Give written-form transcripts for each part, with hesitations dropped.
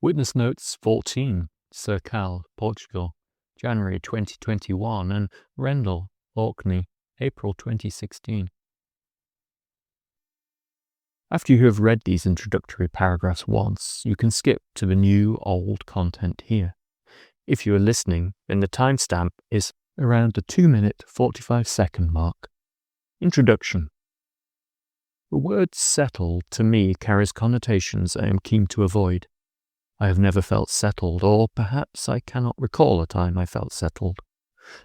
Witness Notes 14, Cercal, Portugal, January 2021, and Rendall, Orkney, April 2016. After you have read these introductory paragraphs once, you can skip to the new, old content here. If you are listening, then the timestamp is around the 2-minute 45-second mark. Introduction. The word settle to me carries connotations I am keen to avoid. I have never felt settled, or perhaps I cannot recall a time I felt settled.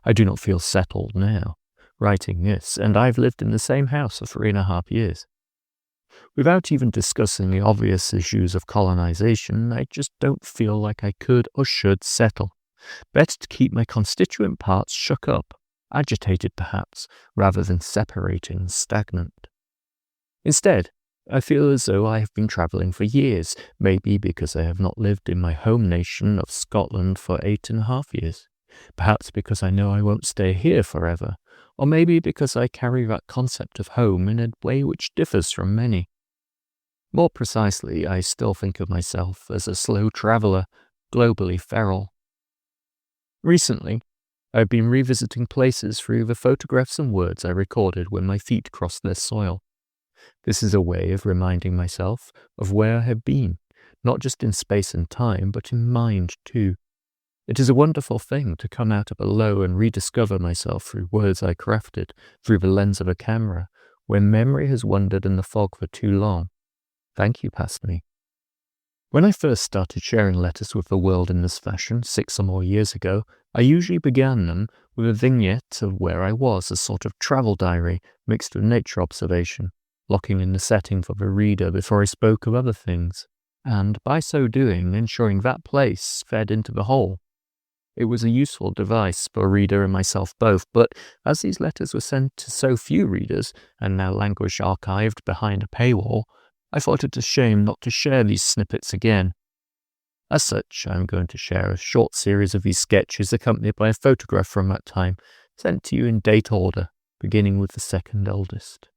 I do not feel settled now, writing this, and I've lived in the same house for 3.5 years. Without even discussing the obvious issues of colonisation, I just don't feel like I could or should settle. Better to keep my constituent parts shook up, agitated perhaps, rather than separating stagnant. Instead, I feel as though I have been travelling for years, maybe because I have not lived in my home nation of Scotland for 8.5 years. Perhaps because I know I won't stay here forever, or maybe because I carry that concept of home in a way which differs from many. More precisely, I still think of myself as a slow traveller, globally feral. Recently, I've been revisiting places through the photographs and words I recorded when my feet crossed their soil. This is a way of reminding myself of where I have been, not just in space and time, but in mind too. It is a wonderful thing to come out of below and rediscover myself through words I crafted, through the lens of a camera, when memory has wandered in the fog for too long. Thank you, past me. When I first started sharing letters with the world in this fashion 6 or more years ago, I usually began them with a vignette of where I was, a sort of travel diary mixed with nature observation, locking in the setting for the reader before I spoke of other things, and by so doing ensuring that place fed into the whole. It was a useful device for a reader and myself both, but as these letters were sent to so few readers, and now languish archived behind a paywall, I thought it a shame not to share these snippets again. As such, I am going to share a short series of these sketches accompanied by a photograph from that time, sent to you in date order, beginning with the second eldest.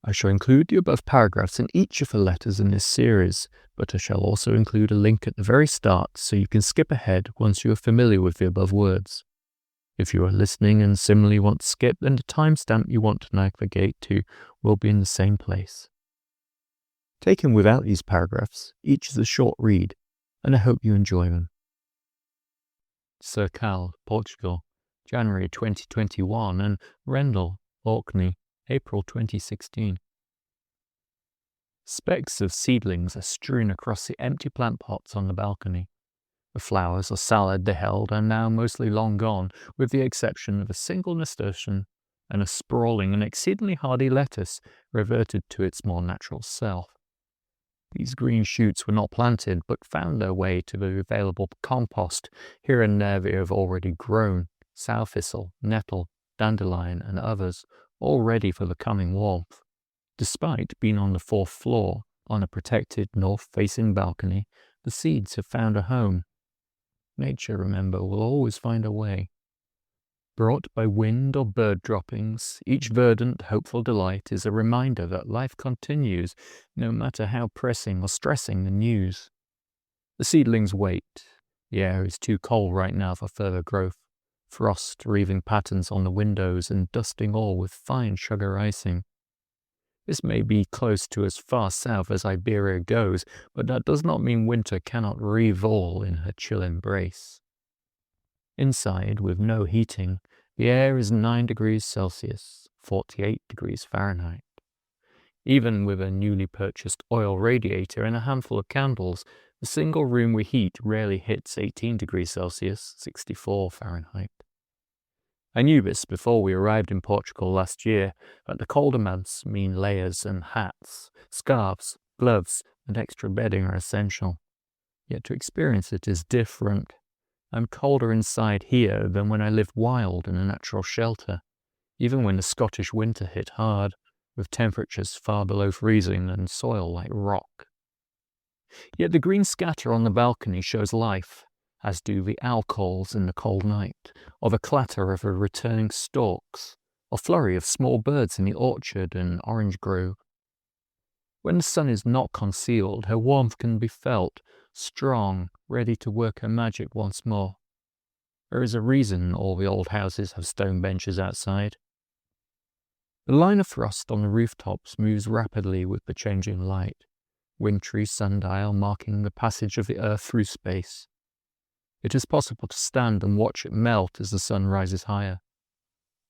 I shall include the above paragraphs in each of the letters in this series, but I shall also include a link at the very start so you can skip ahead once you are familiar with the above words. If you are listening and similarly want to skip, then the timestamp you want to navigate to will be in the same place. Taken without these paragraphs, each is a short read, and I hope you enjoy them. Cercal, Portugal, January 2021, and Rendall, Orkney, April 2016. Specks of seedlings are strewn across the empty plant pots on the balcony. The flowers or salad they held are now mostly long gone, with the exception of a single nasturtium and a sprawling and exceedingly hardy lettuce reverted to its more natural self. These green shoots were not planted, but found their way to the available compost. Here and there they have already grown, sow thistle, nettle, dandelion, and others, all ready for the coming warmth. Despite being on the 4th floor, on a protected north-facing balcony, the seeds have found a home. Nature, remember, will always find a way. Brought by wind or bird droppings, each verdant, hopeful delight is a reminder that life continues, no matter how pressing or stressing the news. The seedlings wait. The air is too cold right now for further growth. Frost wreathing patterns on the windows and dusting all with fine sugar icing. This may be close to as far south as Iberia goes, but that does not mean winter cannot wreathe all in her chill embrace. Inside, with no heating, the air is 9 degrees Celsius, 48 degrees Fahrenheit. Even with a newly purchased oil radiator and a handful of candles, the single room we heat rarely hits 18 degrees Celsius, 64 Fahrenheit. I knew this before we arrived in Portugal last year, that the colder months mean layers and hats, scarves, gloves, and extra bedding are essential. Yet to experience it is different. I'm colder inside here than when I lived wild in a natural shelter, even when the Scottish winter hit hard, with temperatures far below freezing and soil like rock. Yet the green scatter on the balcony shows life, as do the owl calls in the cold night, or the clatter of the returning storks, or flurry of small birds in the orchard and orange grove. When the sun is not concealed, her warmth can be felt, strong, ready to work her magic once more. There is a reason all the old houses have stone benches outside. The line of frost on the rooftops moves rapidly with the changing light, wintry sundial marking the passage of the earth through space. It is possible to stand and watch it melt as the sun rises higher.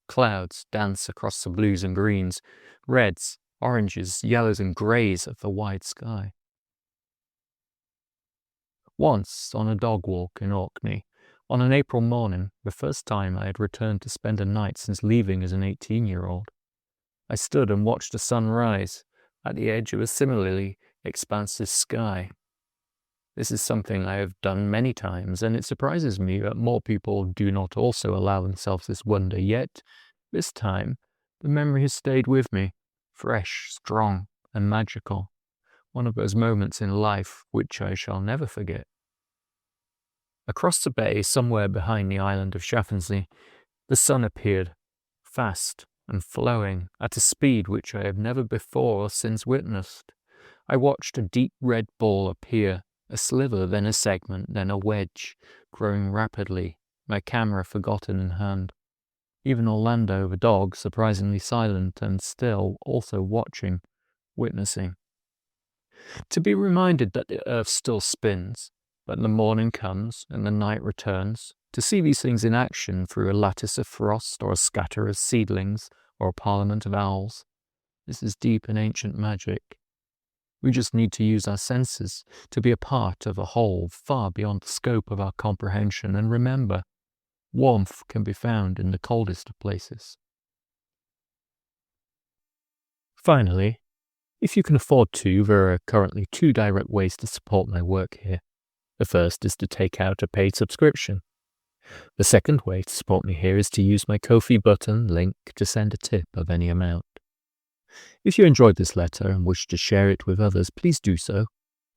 Clouds dance across the blues and greens, reds, oranges, yellows and greys of the wide sky. Once, on a dog walk in Orkney, on an April morning, the first time I had returned to spend a night since leaving as an 18-year-old, I stood and watched the sun rise at the edge of a similarly expansive sky. This is something I have done many times, and it surprises me that more people do not also allow themselves this wonder, yet this time the memory has stayed with me, fresh, strong, and magical. One of those moments in life which I shall never forget. Across the bay, somewhere behind the island of Schaffensee, the sun appeared, fast and flowing, at a speed which I have never before or since witnessed. I watched a deep red ball appear, a sliver, then a segment, then a wedge, growing rapidly, my camera forgotten in hand. Even Orlando, the dog, surprisingly silent and still, also watching, witnessing. To be reminded that the earth still spins, that the morning comes and the night returns, to see these things in action through a lattice of frost or a scatter of seedlings or a parliament of owls, this is deep and ancient magic. We just need to use our senses to be a part of a whole far beyond the scope of our comprehension, and remember, warmth can be found in the coldest of places. Finally, if you can afford to, there are currently 2 direct ways to support my work here. The first is to take out a paid subscription. The second way to support me here is to use my Ko-fi button link to send a tip of any amount. If you enjoyed this letter and wish to share it with others, please do so.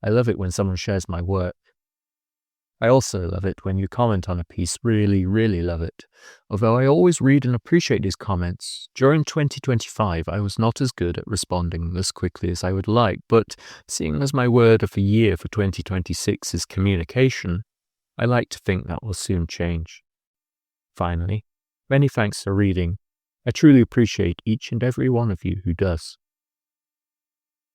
I love it when someone shares my work. I also love it when you comment on a piece, really, really love it. Although I always read and appreciate these comments, during 2025 I was not as good at responding as quickly as I would like, but seeing as my word of the year for 2026 is communication, I like to think that will soon change. Finally, many thanks for reading. I truly appreciate each and every one of you who does.